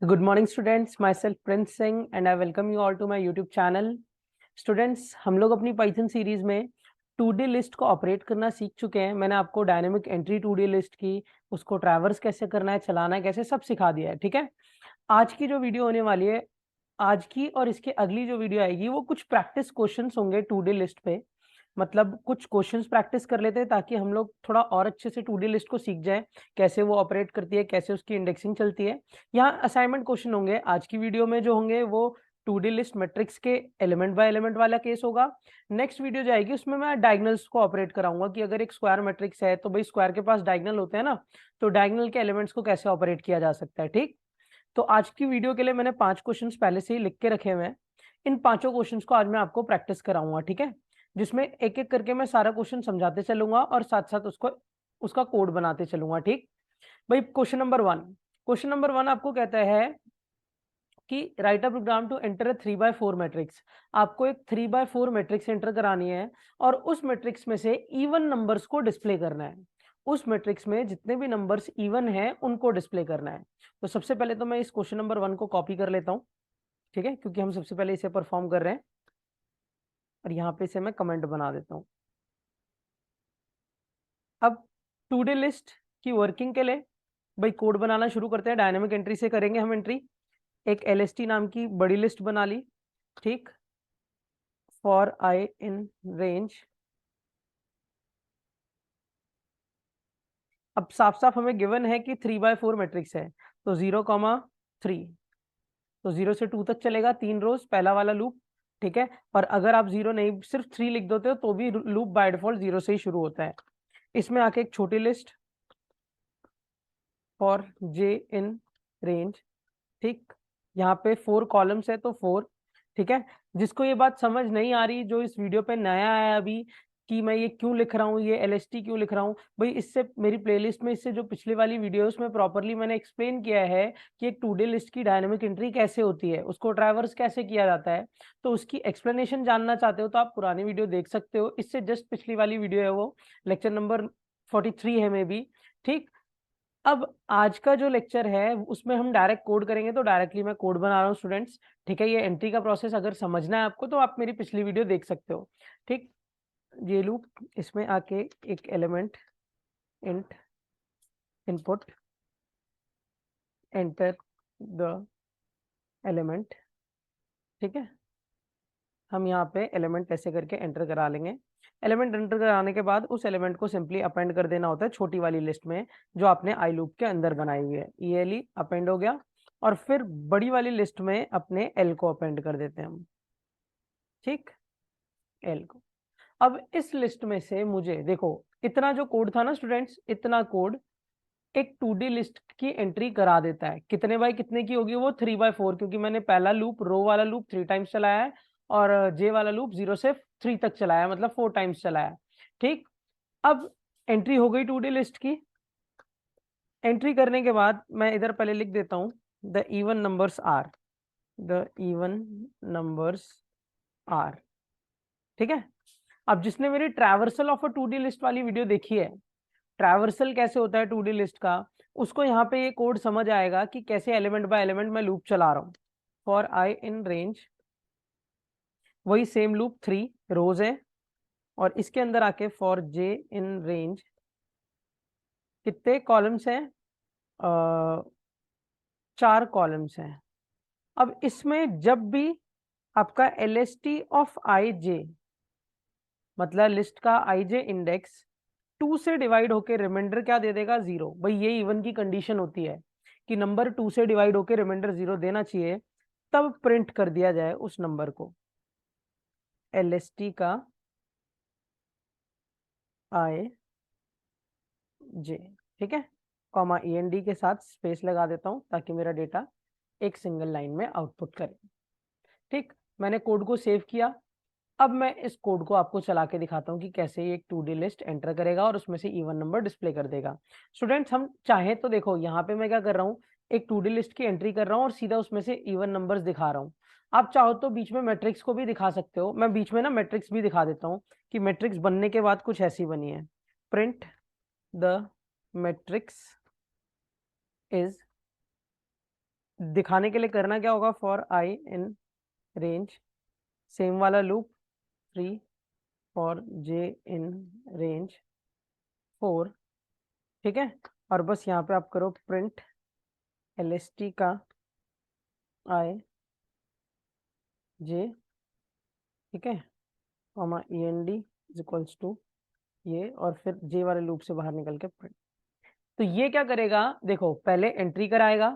Good morning students, myself Prince Singh and I welcome you all to my YouTube channel. Students, हम लोग अपनी Python series में 2D list को operate करना सीख चुके हैं। मैंने आपको डायनेमिक एंट्री 2D लिस्ट की, उसको ट्रैवर्स कैसे करना है, चलाना है कैसे, सब सिखा दिया है। ठीक है, आज की जो वीडियो होने वाली है, आज की और इसके अगली जो वीडियो आएगी वो कुछ प्रैक्टिस क्वेश्चंस होंगे 2D लिस्ट पे। मतलब कुछ क्वेश्चंस प्रैक्टिस कर लेते हैं ताकि हम लोग थोड़ा और अच्छे से 2D लिस्ट को सीख जाएं, कैसे वो ऑपरेट करती है, कैसे उसकी इंडेक्सिंग चलती है। यहाँ असाइनमेंट क्वेश्चन होंगे आज की वीडियो में, जो होंगे वो 2D लिस्ट मैट्रिक्स के एलिमेंट बाय एलिमेंट वाला केस होगा। नेक्स्ट वीडियो जाएगी उसमें मैं डायगोनल्स को ऑपरेट कराऊंगा कि अगर एक स्क्वायर मैट्रिक्स है तो भाई स्क्वायर के पास डायगोनल होते हैं ना, तो डायगोनल के एलिमेंट्स को कैसे ऑपरेट किया जा सकता है। ठीक, तो आज की वीडियो के लिए मैंने 5 क्वेश्चंस पहले से ही लिख के रखे हुए हैं। इन 5 क्वेश्चंस को आज मैं आपको प्रैक्टिस कराऊंगा। ठीक है, जिसमें एक एक करके मैं सारा क्वेश्चन समझाते चलूंगा और साथ साथ उसका कोड बनाते चलूंगा। ठीक भाई, क्वेश्चन नंबर 1 आपको कहता है कि write a program to enter a 3/4 matrix. आपको एक 3/4 मैट्रिक्स एंटर करानी है और उस मैट्रिक्स में से इवन नंबर्स को डिस्प्ले करना है। उस मैट्रिक्स में जितने भी नंबर्स इवन हैं उनको डिस्प्ले करना है। तो सबसे पहले तो मैं इस क्वेश्चन नंबर 1 को कॉपी कर लेता हूँ, ठीक है, क्योंकि हम सबसे पहले इसे परफॉर्म कर रहे हैं। और यहाँ पे इसे मैं कमेंट बना देता हूँ। अब 2D लिस्ट की वर्किंग के लिए भाई कोड बनाना शुरू करते हैं। डायनेमिक एंट्री से करेंगे हम एंट्री। एक LST नाम की बड़ी लिस्ट बना ली। ठीक, फॉर आई इन रेंज। अब साफ साफ हमें गिवन है कि 3/4 मैट्रिक्स है, तो 0,3, तो 0 से 2 तक चलेगा, 3 रोज, पहला वाला लूप। ठीक है, और अगर आप 0 नहीं सिर्फ 3 लिख देते हो तो भी लूप बाय डिफॉल्ट 0 से ही शुरू होता है। इसमें आके एक छोटी list for j in range. ठीक, यहाँ पे 4 कॉलम्स है तो 4। ठीक है, जिसको ये बात समझ नहीं आ रही, जो इस वीडियो पे नया आया अभी, कि मैं ये क्यों लिख रहा हूँ, ये LST क्यों लिख रहा हूँ, भाई इससे मेरी प्लेलिस्ट में, इससे जो पिछली वाली वीडियो है उसमें प्रॉपरली मैंने एक्सप्लेन किया है कि एक 2D लिस्ट की डायनेमिक एंट्री कैसे होती है, उसको ट्रैवर्स कैसे किया जाता है। तो उसकी एक्सप्लेनेशन जानना चाहते हो तो आप पुरानी वीडियो देख सकते हो। इससे जस्ट पिछली वाली वीडियो है, वो लेक्चर नंबर 43 है मे बी। ठीक, अब आज का जो लेक्चर है उसमें हम डायरेक्ट कोड करेंगे, तो डायरेक्टली मैं कोड बना रहा हूँ स्टूडेंट्स। ठीक है, ये एंट्री का प्रोसेस अगर समझना है आपको तो आप मेरी पिछली वीडियो देख सकते हो। ठीक, ये लूप, इसमें आके एक element int input enter the element. ठीक है, हम यहाँ पे एलिमेंट ऐसे करके एंटर करा लेंगे। एलिमेंट एंटर कराने के बाद उस एलिमेंट को सिंपली अपेंड कर देना होता है छोटी वाली लिस्ट में जो आपने आई लूप के अंदर बनाई हुई है। ये ली अपेंड हो गया, और फिर बड़ी वाली लिस्ट में अपने एल को अपेंड कर देते हैं हम। ठीक, एल को। अब इस लिस्ट में से मुझे देखो, इतना जो कोड था ना स्टूडेंट्स, इतना कोड एक 2D लिस्ट की एंट्री करा देता है। कितने बाय कितने की होगी वो? 3/4, क्योंकि मैंने पहला लूप, रो वाला लूप 3 टाइम्स चलाया है और जे वाला लूप 0 से 3 तक चलाया, मतलब 4 टाइम्स चलाया। ठीक, अब एंट्री हो गई 2D लिस्ट की। एंट्री करने के बाद मैं इधर पहले लिख देता हूं the even numbers are, the even numbers are. ठीक है, अब जिसने मेरी traversal of a 2D list वाली वीडियो देखी है, ट्रैवर्सल कैसे होता है 2D लिस्ट का, उसको यहाँ पे ये कोड समझ आएगा कि कैसे एलिमेंट बाय एलिमेंट मैं लूप चला रहा हूँ। फॉर आई इन रेंज, वही सेम लूप, 3 रोज है, और इसके अंदर आके फॉर जे इन रेंज, कितने कॉलम्स हैं? 4 कॉलम्स हैं। अब इसमें जब भी आपका LST ऑफ आई जे, मतलब लिस्ट का आई जे इंडेक्स 2 से डिवाइड होकर रिमाइंडर क्या दे देगा? 0। भाई ये इवन की कंडीशन होती है कि नंबर 2 से डिवाइड होकर रिमाइंडर 0 देना चाहिए, तब प्रिंट कर दिया जाए उस नंबर को। LST का आई जे, ठीक है, कॉमा END के साथ स्पेस लगा देता हूं ताकि मेरा डेटा एक सिंगल लाइन में आउटपुट करे। ठीक, मैंने कोड को सेव किया। अब मैं इस कोड को आपको चला के दिखाता हूँ कि कैसे ये एक 2D लिस्ट एंटर करेगा और उसमें से इवन नंबर डिस्प्ले कर देगा। स्टूडेंट्स, हम चाहे तो देखो, यहाँ पे मैं क्या कर रहा हूँ, एक 2D लिस्ट की एंट्री कर रहा हूँ और सीधा उसमें से इवन नंबर्स दिखा रहा हूँ। आप चाहो तो बीच में मैट्रिक्स को भी दिखा सकते हो। मैं बीच में ना मैट्रिक्स भी दिखा देता हूँ कि मैट्रिक्स बनने के बाद कुछ ऐसी बनी है। प्रिंट द मैट्रिक्स इज दिखाने के लिए करना क्या होगा, for i in range, same वाला loop 3 for j in range 4, ठीक है। और बस यहाँ पे आप करो प्रिंट LST का आई जे, ठीक है, comma END is equals to ये, और फिर जे वाले लूप से बाहर निकल के प्रिंट। तो ये क्या करेगा, देखो पहले एंट्री कराएगा,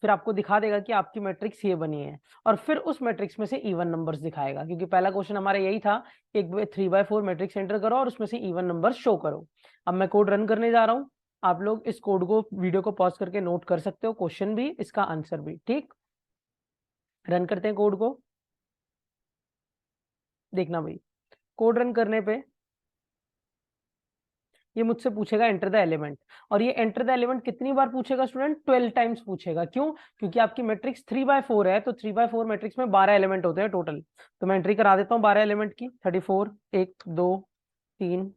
फिर आपको दिखा देगा कि आपकी मैट्रिक्स ये बनी है, और फिर उस मैट्रिक्स में से इवन नंबर्स दिखाएगा, क्योंकि पहला क्वेश्चन हमारा यही था, एक 3/4 मैट्रिक्स एंटर करो और उसमें से इवन नंबर्स शो करो। अब मैं कोड रन करने जा रहा हूँ, आप लोग इस कोड को, वीडियो को पॉज करके नोट कर सकते हो, क्वेश्चन भी इसका आंसर भी, ठीक। रन करते हैं कोड को, देखना भाई कोड रन करने पे ये मुझसे पूछेगा एंटर द एलिमेंट, और ये एंटर द एलिमेंट कितनी बार पूछेगा स्टूडेंट, 12 टाइम्स पूछेगा। क्यों, क्योंकि आपकी मैट्रिक्स 3/4 है, तो 3/4 मैट्रिक्स में 12 एलिमेंट होते हैं टोटल। तो मैं एंट्री करा देता हूँ 12 एलिमेंट की, 34, 1 2 3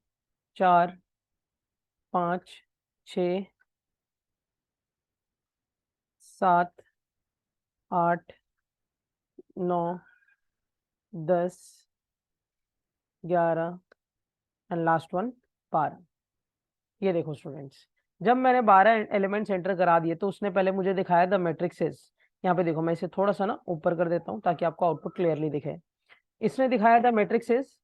4 5 6 7 8 9 10 11 एंड लास्ट वन 12। ये देखो स्टूडेंट्स, जब मैंने 12 एलिमेंट्स एंटर करा दिए तो उसने पहले मुझे दिखाया द मैट्रिक्सेस। यहाँ पे देखो, मैं इसे थोड़ा सा ना ऊपर कर देता हूँ ताकि आपको आउटपुट क्लियरली दिखे। इसने दिखाया द मैट्रिक्सेस,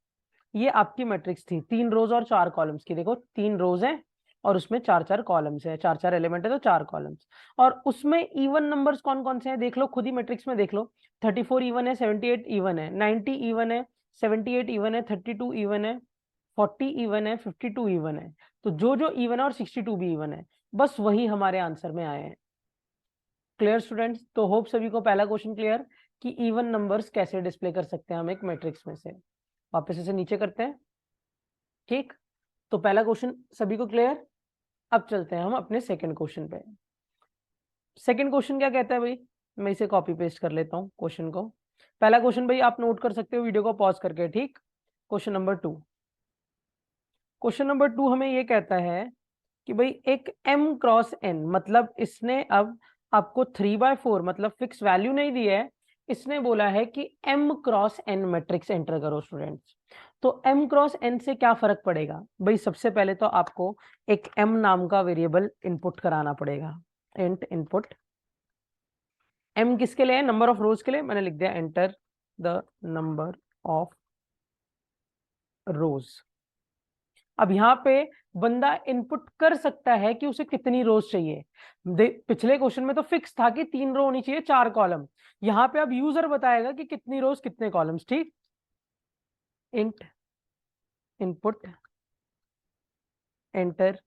ये आपकी मैट्रिक्स थी 3 रोज और 4 कॉलम्स की। देखो 3 रोज हैं और उसमें 4-4 कॉलम्स है, 4-4 एलिमेंट है तो 4 कॉलम्स। और उसमें इवन नंबर्स कौन कौन से हैं देख लो, खुद ही मैट्रिक्स में देख लो। 34 इवन है, 78 इवन है, 90 इवन है, 78 इवन है, 32 इवन है, 40 इवन है, 52 इवन है। तो जो जो इवन है और 62 भी इवन है, बस वही हमारे आंसर में आए हैं। क्लियर स्टूडेंट्स, तो होप सभी को पहला क्वेश्चन क्लियर कि इवन नंबर्स कैसे डिस्प्ले कर सकते हैं हम एक मैट्रिक्स में से। वापस इसे नीचे करते हैं, ठीक। तो पहला क्वेश्चन सभी को क्लियर। अब चलते हैं हम अपने सेकंड क्वेश्चन पे। सेकंड क्वेश्चन क्या कहता है भाई, मैं इसे कॉपी पेस्ट कर लेता हूँ क्वेश्चन को। पहला क्वेश्चन भाई आप नोट कर सकते हो वीडियो को पॉज करके, ठीक। क्वेश्चन नंबर 2, क्वेश्चन नंबर 2 हमें ये कहता है कि भाई एक m×n, मतलब इसने अब आपको 3/4 मतलब फिक्स वैल्यू नहीं दी है, इसने बोला है कि m×n मैट्रिक्स एंटर करो स्टूडेंट्स। तो m×n से क्या फर्क पड़ेगा भाई, सबसे पहले तो आपको एक m नाम का वेरिएबल इनपुट कराना पड़ेगा। इंट इनपुट m किसके लिए है, नंबर ऑफ रोज के लिए। मैंने लिख दिया एंटर द नंबर ऑफ रोज। अब यहाँ पे बंदा इनपुट कर सकता है कि उसे कितनी रोज चाहिए। पिछले क्वेश्चन में तो फिक्स था कि 3 रो होनी चाहिए 4 कॉलम, यहाँ पे अब यूजर बताएगा कि कितनी रोज कितने कॉलम्स, ठीक। Int input enter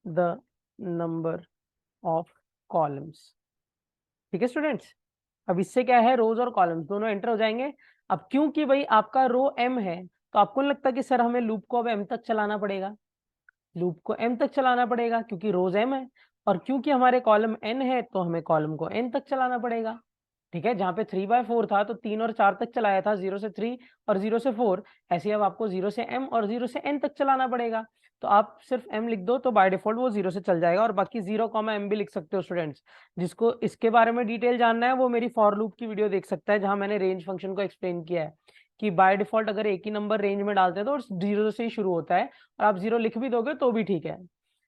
the number of columns, ठीक है स्टूडेंट्स। अब इससे क्या है, रोज और कॉलम्स दोनों एंटर हो जाएंगे। अब क्योंकि भाई आपका रो m है, तो आपको नहीं लगता कि सर हमें लूप को अब m तक चलाना पड़ेगा, लूप को m तक चलाना पड़ेगा क्योंकि रोज m है, और क्योंकि हमारे कॉलम n है तो हमें कॉलम को n तक चलाना पड़ेगा, ठीक है। जहां पे 3/4 था तो 3 और 4 तक चलाया था, 0 से 3 और 0 से 4। ऐसे अब आपको 0 से m और 0 से n तक चलाना पड़ेगा। तो आप सिर्फ m लिख दो तो बाय डिफॉल्ट वो 0 से चल जाएगा, और बाकी 0, m भी लिख सकते हो स्टूडेंट्स। जिसको इसके बारे में डिटेल जानना है वो मेरी फॉर लूप की वीडियो देख सकता है, जहां मैंने रेंज फंक्शन को एक्सप्लेन किया है कि बाय डिफॉल्ट अगर एक ही नंबर रेंज में डालते हैं तो 0 से ही शुरू होता है, और आप 0 लिख भी दोगे तो भी ठीक है।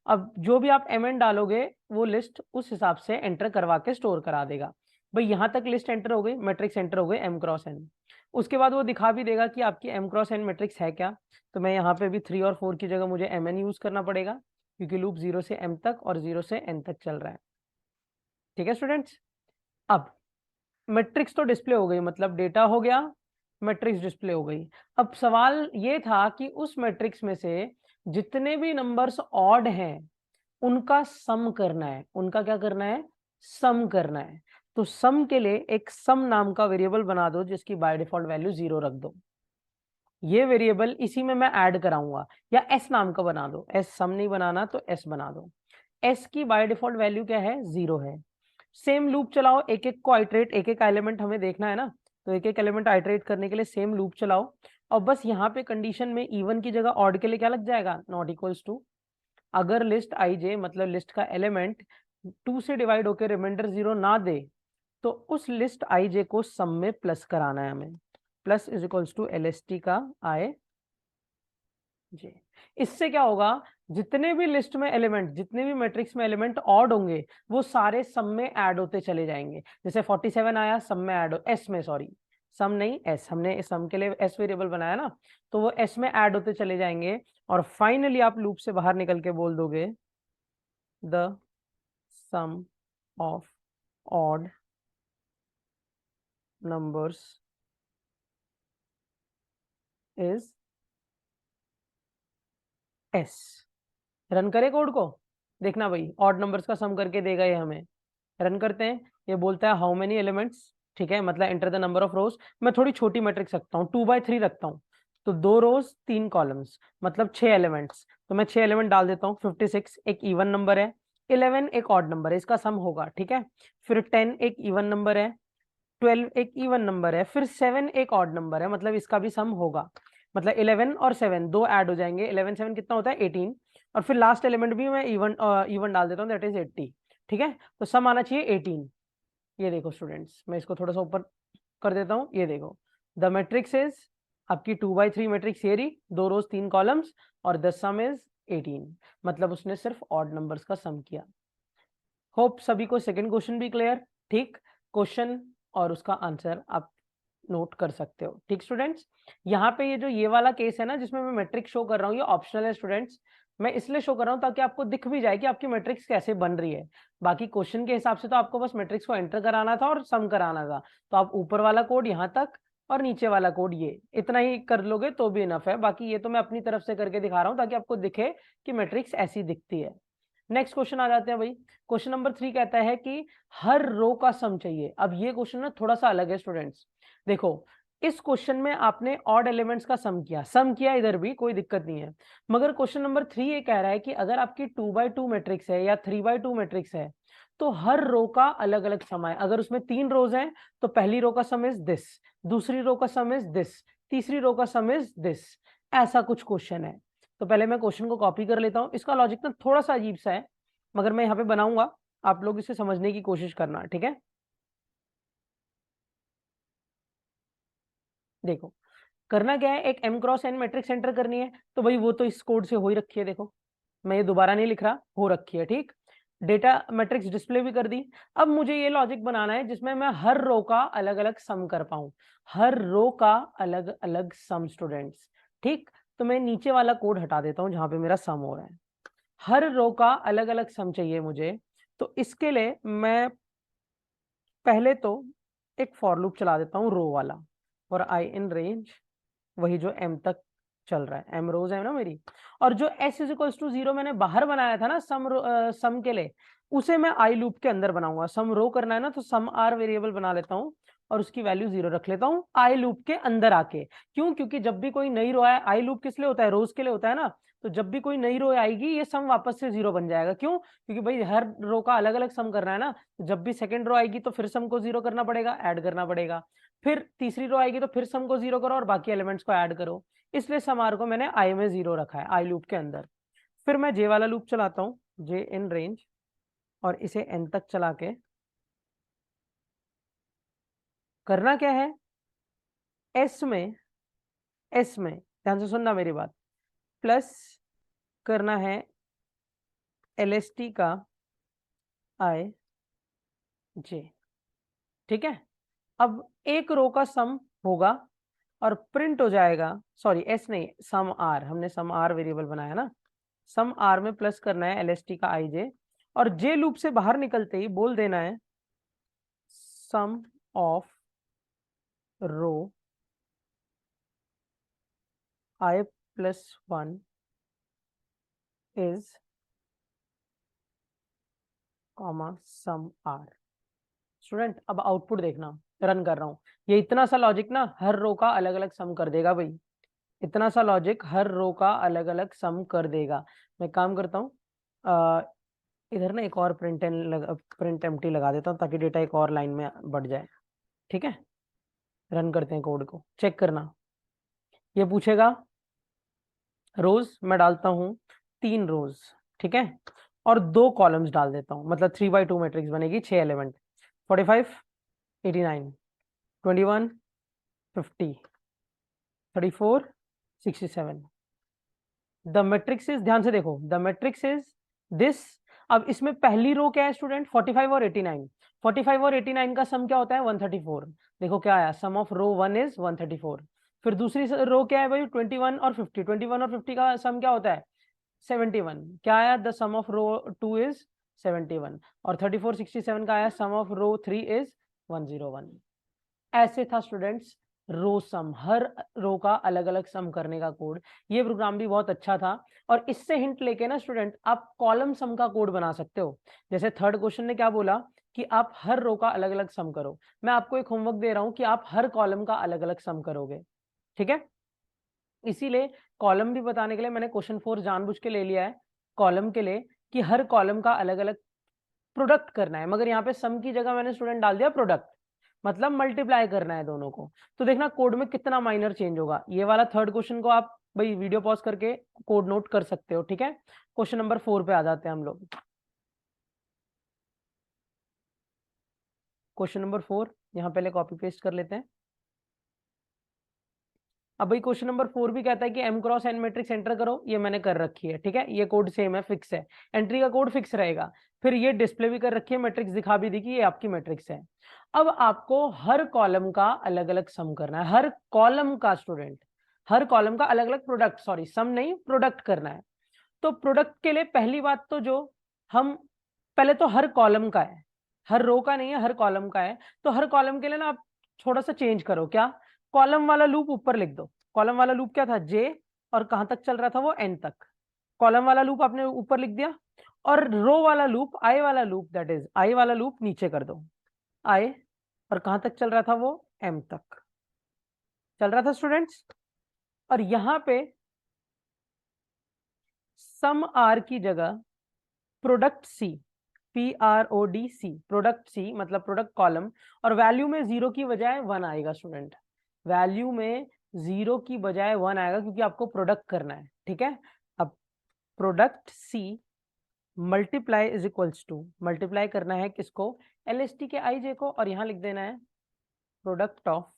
अब जो भी आप mn डालोगे वो लिस्ट उस हिसाब से एंटर करवा के स्टोर करा देगा। भाई यहाँ तक लिस्ट एंटर हो गई, मैट्रिक्स एंटर हो गई m×n। उसके बाद वो दिखा भी देगा कि आपकी m×n मैट्रिक्स है क्या। तो मैं यहाँ पे भी 3 और 4 की जगह मुझे mn यूज करना पड़ेगा, क्योंकि लूप 0 से m तक और 0 से n तक चल रहा है, ठीक है स्टूडेंट्स। अब मैट्रिक्स तो डिस्प्ले हो गई, मतलब डेटा हो गया, मैट्रिक्स डिस्प्ले हो गई। अब सवाल ये था कि उस मैट्रिक्स में से जितने भी नंबर्स ऑड हैं उनका सम करना है। उनका क्या करना है, सम करना है। तो सम के लिए एक सम नाम का वेरिएबल बना दो जिसकी बाय डिफॉल्ट वैल्यू 0 रख दो। ये वेरिएबल इसी में मैं ऐड कराऊंगा, या एस नाम का बना दो, एस सम नहीं बनाना तो एस बना दो। एस की बाय डिफॉल्ट वैल्यू क्या है, 0 है। सेम लूप चलाओ, एक एक को आइटरेट, एक एक एलिमेंट हमें देखना है ना, तो एक एक एलिमेंट आइटरेट करने के लिए सेम लूप चलाओ। और बस यहाँ पे कंडीशन में इवन की जगह ऑड के लिए क्या लग जाएगा, नॉट इक्वल्स टू। अगर लिस्ट आई जे मतलब लिस्ट का एलिमेंट 2 से डिवाइड होकर रिमाइंडर 0 ना दे तो उस लिस्ट आई जे को सम में प्लस कराना है हमें। Plus is equals to L S T का आई जे। इससे क्या होगा, जितने भी लिस्ट में एलिमेंट, जितने भी मैट्रिक्स में एलिमेंट ऑड होंगे वो सारे सम में ऐड होते चले जाएंगे। जैसे 47 आया, सम में ऐड हो, एस में, सॉरी सम नहीं एस, हमने सम के लिए एस वेरिएबल बनाया ना, तो वो एस में ऐड होते चले जाएंगे। और फाइनली आप लूप से बाहर निकल के बोल दोगे the sum of odd numbers is S. Run करे कोड को, देखना भाई ऑड नंबर्स का सम करके देगा ये हमें। रन करते हैं, ये बोलता है हाउ मेनी एलिमेंट्स, ठीक है, मतलब एंटर द नंबर ऑफ रोज। मैं थोड़ी छोटी मैट्रिक्स रखता हूँ, 2/3 रखता हूँ, तो 2 रोज 3 कॉलम्स, मतलब 6 एलिमेंट्स। तो मैं 6 एलिमेंट डाल देता हूँ। 56 एक इवन नंबर है, 11 एक ऑड नंबर है, इसका सम होगा, ठीक है। फिर 10 एक इवन नंबर है, 12 एक इवन नंबर है, फिर 7 एक ऑड नंबर है, मतलब इसका भी सम होगा। मतलब 11 और 7 दो ऐड हो जाएंगे, 11 7 कितना होता है 18। और फिर लास्ट एलिमेंट भी मैं इवन इवन डाल देता हूँ, दैट इज 80, ठीक है। तो सम आना चाहिए 18। ये देखो स्टूडेंट्स, मैं इसको थोड़ा सा ऊपर कर देता हूँ, ये देखो द मैट्रिक्स इज आपकी 2/3 मैट्रिक्स ये रही, 2 रोज 3 कॉलम्स, और द सम इज 18, मतलब उसने सिर्फ ऑड नंबर्स का सम किया। होप सभी को सेकंड क्वेश्चन भी क्लियर, ठीक। क्वेश्चन और उसका आंसर आप नोट कर सकते हो, ठीक स्टूडेंट्स। यहाँ पे ये जो ये वाला केस है ना जिसमें मैं मैट्रिक्स शो कर रहा हूँ, ये ऑप्शनल है स्टूडेंट्स। मैं इसलिए शो कर रहा हूँ ताकि आपको दिख भी जाए कि आपकी मैट्रिक्स कैसे बन रही है। बाकी क्वेश्चन के हिसाब से तो आपको बस मैट्रिक्स को एंटर कराना था और सम कराना था, तो आप ऊपर वाला कोड यहाँ तक और नीचे वाला कोड ये इतना ही कर लोगे तो भी इनफ है। बाकी ये तो मैं अपनी तरफ से करके दिखा रहा हूँ ताकि आपको दिखे कि मैट्रिक्स ऐसी दिखती है। नेक्स्ट क्वेश्चन आ जाते हैं भाई। क्वेश्चन नंबर 3 कहता है कि हर रो का सम चाहिए। अब ये क्वेश्चन ना थोड़ा सा अलग है स्टूडेंट्स। देखो इस क्वेश्चन में आपने ऑड एलिमेंट्स का सम किया इधर भी कोई दिक्कत नहीं है, मगर क्वेश्चन नंबर 3 ये कह रहा है कि अगर आपकी 2/2 मैट्रिक्स है या 3/2 मैट्रिक्स है तो हर रो का अलग अलग सम है। अगर उसमें 3 रोज हैं तो पहली रो का सम इज दिस, दूसरी रो का सम इज दिस, तीसरी रो का सम इज दिस। ऐसा कुछ क्वेश्चन है। तो पहले मैं क्वेश्चन को कॉपी कर लेता हूँ। इसका लॉजिक ना थोड़ा सा अजीब सा है, मगर मैं यहाँ पे बनाऊंगा, आप लोग इसे समझने की कोशिश करना, ठीक है। देखो करना क्या है, एक m cross n matrix enter करनी है, तो भाई वो तो इस कोड से हो ही रखी है। देखो मैं ये दोबारा नहीं लिख रहा, हो रखी है, ठीक। डेटा मैट्रिक्स डिस्प्ले भी कर दी। अब मुझे ये लॉजिक बनाना है जिसमें मैं हर रो का अलग अलग सम कर पाऊं, हर रो का अलग अलग सम स्टूडेंट्स, ठीक। तो मैं नीचे वाला कोड हटा देता हूं जहां पे मेरा सम हो रहा है। हर रो का अलग अलग सम चाहिए मुझे, तो इसके लिए मैं पहले तो एक फॉर लूप चला देता हूँ रो वाला, और आई इन रेंज, वही जो एम तक चल रहा है, एम रोज है ना मेरी। और जो एस इज इक्वल्स टू 0 मैंने बाहर बनाया था ना सम के लिए, उसे मैं आई लूप के अंदर बनाऊंगा। सम रो करना है ना, तो सम आर वेरिएबल बना लेता हूँ और उसकी वैल्यू 0 रख लेता हूँ आई लूप के अंदर आके। क्यों? क्योंकि जब भी कोई नई रो आए, आई लूप किस लिए होता है, रोज के लिए होता है ना, तो जब भी कोई नई रो आएगी ये सम वापस से 0 बन जाएगा। क्यों? क्योंकि भाई हर रो का अलग अलग सम करना है ना, तो जब भी सेकंड रो आएगी तो फिर सम को 0 करना पड़ेगा, ऐड करना पड़ेगा। फिर तीसरी रो आएगी तो फिर सम को 0 करो और बाकी एलिमेंट्स को ऐड करो। इसलिए समार को मैंने आई में 0 रखा है, आई लूप के अंदर। फिर मैं जे वाला लूप चलाता हूँ, जे इन रेंज, और इसे एन तक चला के करना क्या है, एस में, एस में ध्यान से सुनना मेरी बात, प्लस करना है एल एस टी का आई जे, ठीक है। अब एक रो का सम होगा और प्रिंट हो जाएगा, सॉरी एस नहीं, सम आर, हमने सम आर वेरिएबल बनाया ना, सम आर में प्लस करना है एल एस टी का आई जे, और जे लूप से बाहर निकलते ही बोल देना है sum of row i plus 1 is comma sum r. Student अब आउटपुट देखना, रन कर रहा हूं, ये इतना सा लॉजिक ना हर रो का अलग अलग सम कर देगा भाई, इतना सा लॉजिक हर रो का अलग अलग सम कर देगा। मैं काम करता हूँ, इधर ना एक और प्रिंट एम्प्टी लगा देता हूँ ताकि डेटा एक और लाइन में बढ़ जाए, ठीक है। रन करते हैं कोड को, चेक करना। ये पूछेगा रोज, मैं डालता हूँ 3 रोज, ठीक है। और 2 कॉलम्स डाल देता हूँ, मतलब 3x2 मैट्रिक्स बनेगी, 6 एलिमेंट, 45, 89, 21, 50, 34, 67। द मैट्रिक्स इज, ध्यान से देखो, द मैट्रिक्स इज दिस। अब इसमें पहली रो क्या है स्टूडेंट, 45 और 89। 45 और 89 का सम क्या होता है, 134। देखो क्या आया, सम ऑफ रो 1 इज 134। फिर दूसरी रो क्या है भाई, 21 और 50। 21 और 50 का सम क्या होता है, 71। क्या आया, the sum of row 2 is 71। और 34 67 का आया, सम ऑफ रो 3 इज 101। ऐसे था स्टूडेंट्स रो सम, हर रो का अलग अलग सम करने का कोड। ये प्रोग्राम भी बहुत अच्छा था। और इससे हिंट लेके ना स्टूडेंट, आप कॉलम सम का कोड बना सकते हो। जैसे थर्ड क्वेश्चन ने क्या बोला कि आप हर रो का अलग अलग सम करो, मैं आपको एक होमवर्क दे रहा हूं कि आप हर कॉलम का अलग अलग सम करोगे, ठीक है। इसीलिए कॉलम भी बताने के लिए मैंने क्वेश्चन 4 जानबूझ के ले लिया है कॉलम के लिए, कि हर कॉलम का अलग अलग प्रोडक्ट करना है। मगर यहाँ पे सम की जगह मैंने स्टूडेंट डाल दिया प्रोडक्ट, मतलब मल्टीप्लाई करना है दोनों को। तो देखना कोड में कितना माइनर चेंज होगा। ये वाला थर्ड क्वेश्चन को आप भाई वीडियो पॉज करके कोड नोट कर सकते हो, ठीक है। क्वेश्चन नंबर 4 पे आ जाते हैं हम लोग। क्वेश्चन नंबर 4 यहाँ पहले कॉपी पेस्ट कर लेते हैं। अब भाई क्वेश्चन नंबर 4 भी कहता है कि m cross n matrix enter करो, ये मैंने कर रखी है, ठीक है। ये कोड सेम है, फिक्स है, एंट्री का कोड फिक्स रहेगा। फिर ये डिस्प्ले भी कर रखी है, मैट्रिक्स दिखा भी दी कि ये आपकी मैट्रिक्स है। अब आपको हर कॉलम का अलग अलग सम करना है, हर कॉलम का स्टूडेंट, हर कॉलम का अलग अलग प्रोडक्ट, सॉरी सम नहीं प्रोडक्ट करना है। तो प्रोडक्ट के लिए पहली बात तो जो हम, पहले तो हर कॉलम का है, हर रो का नहीं है, हर कॉलम का है। तो हर कॉलम के लिए ना आप थोड़ा सा चेंज करो, क्या, कॉलम वाला लूप ऊपर लिख दो। कॉलम वाला लूप क्या था, जे, और कहां तक चल रहा था वो, एन तक। कॉलम वाला लूप आपने ऊपर लिख दिया, और रो वाला लूप, आई वाला लूप, दैट इज आई वाला लूप नीचे कर दो। आई, और कहां तक चल रहा था वो, एम तक चल रहा था स्टूडेंट्स। और यहां पे सम आर की जगह product C, PRODC, product C मतलब प्रोडक्ट कॉलम, और वैल्यू में 0 की बजाय 1 आएगा स्टूडेंट। वैल्यू में 0 की बजाय 1 आएगा क्योंकि आपको प्रोडक्ट करना है, ठीक है। अब product C multiply is equals to, multiply करना है किसको, LST के IJ को, और यहां लिख देना है product of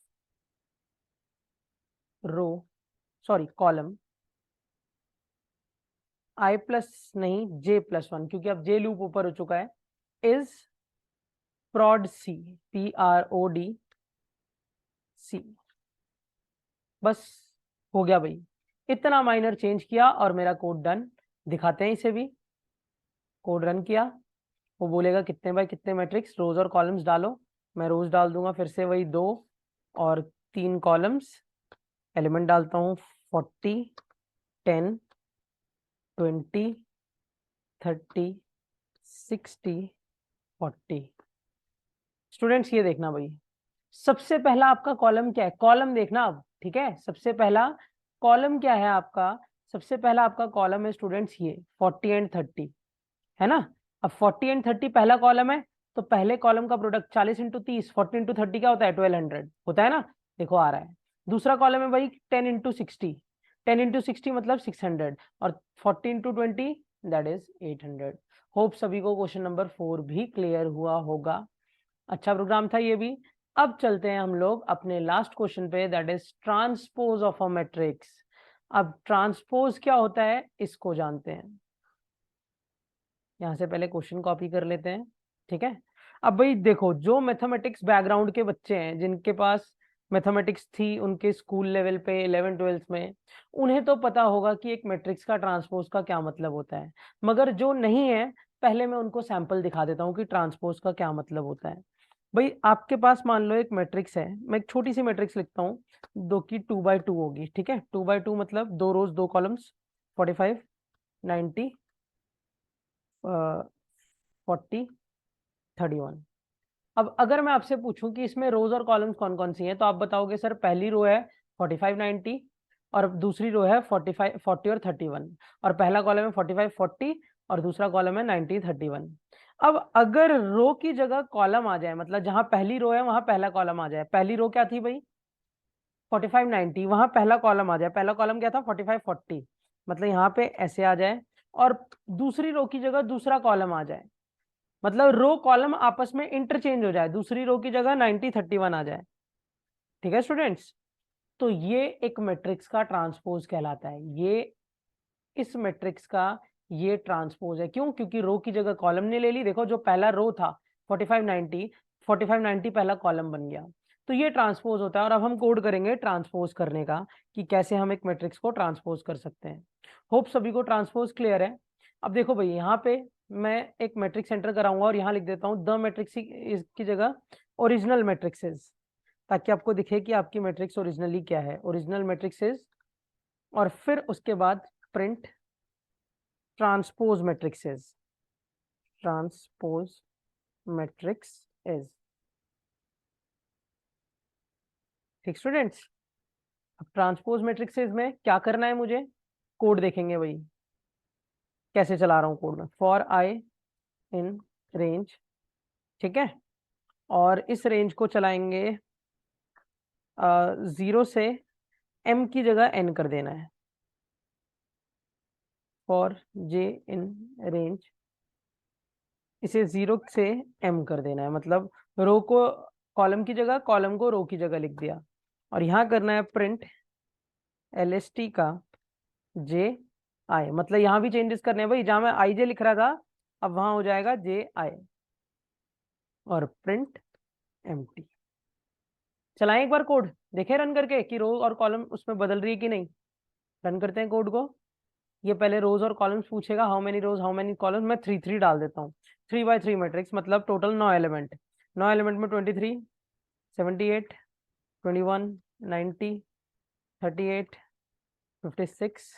row, sorry column, I plus नहीं J+1, क्योंकि अब J लूप ऊपर हो चुका है, इज prod C, PRODC। बस हो गया भाई, इतना माइनर चेंज किया और मेरा कोड डन। दिखाते हैं इसे भी, कोड रन किया, वो बोलेगा कितने बाय कितने मैट्रिक्स, रोज और कॉलम्स डालो। मैं रोज डाल दूंगा, फिर से वही 2 और 3 कॉलम्स, एलिमेंट डालता हूँ 40, 10, 20, 30, 60, 40। स्टूडेंट्स ये देखना भाई, सबसे पहला आपका कॉलम क्या है, कॉलम देखना अब, ठीक है। सबसे पहला कॉलम क्या है आपका, सबसे पहला आपका कॉलम है स्टूडेंट्स ये 40 एंड 30, है ना। अब 40 एंड 30 पहला कॉलम है, तो पहले कॉलम का प्रोडक्ट 40 इंटू 30, 40 इंटू 30 क्या होता है, 1200 होता है ना। देखो आ रहा है। दूसरा कॉलम है भाई 10 इंटू 60, 10 इंटू 60 मतलब 600, और 40 इंटू 20 दैट इज 800। होप सभी को क्वेश्चन नंबर 4 भी क्लियर हुआ होगा। अच्छा प्रोग्राम था ये भी। अब चलते हैं हम लोग अपने लास्ट क्वेश्चन पे, that is transpose of a matrix. अब ट्रांसपोज क्या होता है इसको जानते हैं। यहां से पहले क्वेश्चन कॉपी कर लेते हैं, ठीक है। अब भाई देखो, जो मैथमेटिक्स बैकग्राउंड के बच्चे हैं, जिनके पास मैथमेटिक्स थी उनके स्कूल लेवल पे 11 12 में, उन्हें तो पता होगा कि एक मैट्रिक्स का ट्रांसपोज का क्या मतलब होता है। मगर जो नहीं है, पहले मैं उनको सैंपल दिखा देता हूँ कि ट्रांसपोज का क्या मतलब होता है। भाई आपके पास मान लो एक मैट्रिक्स है, मैं एक छोटी सी मैट्रिक्स लिखता हूँ, दो की 2x2 होगी, ठीक है। 2x2 मतलब 2 रोज 2 कॉलम्स, 45, 90, 40, 31। अब अगर मैं आपसे पूछूं कि इसमें रोज और कॉलम्स कौन कौन सी हैं, तो आप बताओगे सर पहली रो है 45, 90, और दूसरी रो है 45, 40 और 31, और पहला कॉलम है 45, 40, और दूसरा कॉलम है 90, 31। अब अगर रो की जगह कॉलम आ जाए, मतलब जहां पहली रो है वहां पहला कॉलम आ जाए, पहली रो क्या थी भाई 45, 90, वहां पहला कॉलम आ जाए, पहला कॉलम क्या था 45, 40, मतलब यहाँ पे ऐसे आ जाए और दूसरी रो की जगह दूसरा कॉलम आ जाए, मतलब रो कॉलम आपस में इंटरचेंज हो जाए, दूसरी रो की जगह 9031 आ जाए। ठीक है स्टूडेंट्स, तो ये एक मैट्रिक्स का ट्रांसपोज कहलाता है। ये इस मैट्रिक्स का ये ट्रांसपोज है। क्यों? क्योंकि रो की जगह कॉलम ने ले ली। देखो जो पहला रो था 4590 पहला कॉलम बन गया, तो ये ट्रांसपोज होता है। और अब हम कोड करेंगे ट्रांसपोज करने का, कि कैसे हम एक मैट्रिक्स को ट्रांसपोज कर सकते हैं। होप सभी को ट्रांसपोज क्लियर है। अब देखो भाई, यहाँ पे मैं एक मैट्रिक्स एंटर कराऊंगा और यहाँ लिख देता हूँ द मैट्रिक्स की जगह ओरिजिनल मैट्रिक्सेस, ताकि आपको दिखे कि आपकी मैट्रिक्स ओरिजिनली क्या है, ओरिजिनल मैट्रिक्सेस। और फिर उसके बाद print transpose matrixes, transpose matrix is. ठीक स्टूडेंट्स, अब ट्रांसपोज मैट्रिक्सेस में क्या करना है मुझे, कोड देखेंगे भाई कैसे चला रहा हूँ कोड में। फॉर आई इन रेंज, ठीक है, और इस रेंज को चलाएंगे 0 से m की जगह n कर देना है। फॉर j इन रेंज, इसे 0 से m कर देना है, मतलब रो को कॉलम की जगह, कॉलम को रो की जगह लिख दिया। और यहाँ करना है प्रिंट lst का j i, मतलब यहाँ भी चेंजेस करने हैं भाई, जहां मैं i j लिख रहा था अब वहां हो जाएगा j i। और प्रिंट empty। चलाएं एक बार कोड, देखें रन करके कि रो और कॉलम उसमें बदल रही है कि नहीं। रन करते हैं कोड को। ये पहले रोज और कॉलम्स पूछेगा, how many rows how many columns. मैं 3 3 डाल देता हूँ, 3 by 3 मैट्रिक्स, मतलब टोटल 9 एलिमेंट। 9 एलिमेंट में 23, 78, 21, 90, 38, 56,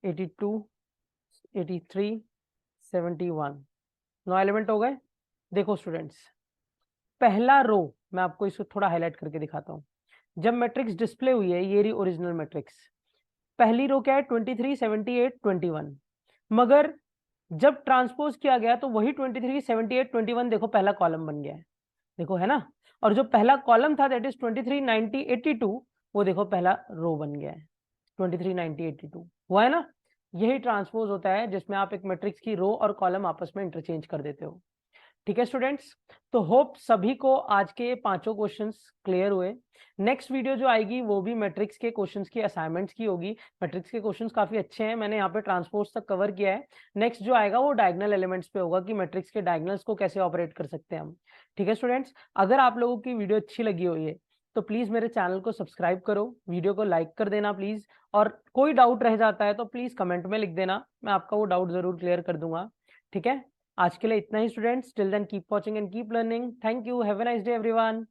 82, 83, 71। 9 एलिमेंट हो गए। देखो स्टूडेंट्स, पहला रो मैं आपको इसको थोड़ा हाईलाइट करके दिखाता हूँ। जब मैट्रिक्स डिस्प्ले हुई है, ये रही ओरिजिनल मैट्रिक्स, पहली रो क्या है 23, 78, 21। मगर जब ट्रांसपोज किया गया तो वही 23, 78, 21 देखो पहला कॉलम बन गया है, देखो है ना। और जो पहला कॉलम था दैट इज 23, 90, 82, वो देखो पहला रो बन गया है 23, 90, 82, हुआ है ना। यही ट्रांसपोज होता है जिसमें आप एक मैट्रिक्स की रो और कॉलम आपस में इंटरचेंज कर देते हो। ठीक है स्टूडेंट्स, तो होप सभी को आज के पांचों क्वेश्चंस क्लियर हुए। नेक्स्ट वीडियो जो आएगी वो भी मैट्रिक्स के क्वेश्चंस की असाइनमेंट्स की होगी। मैट्रिक्स के क्वेश्चंस काफी अच्छे हैं, मैंने यहाँ पे ट्रांसपोज तक कवर किया है। नेक्स्ट जो आएगा वो डायगोनल एलिमेंट्स पे होगा, कि मैट्रिक्स के डायगोनल्स को कैसे ऑपरेट कर सकते हैं हम। ठीक है स्टूडेंट्स, अगर आप लोगों की वीडियो अच्छी लगी हुई है तो प्लीज मेरे चैनल को सब्सक्राइब करो, वीडियो को लाइक कर देना प्लीज। और कोई डाउट रह जाता है तो प्लीज कमेंट में लिख देना, मैं आपका वो डाउट जरूर क्लियर कर दूंगा। ठीक है, आज के लिए इतना ही students. Till then keep watching and keep learning. Thank you, have a nice day everyone.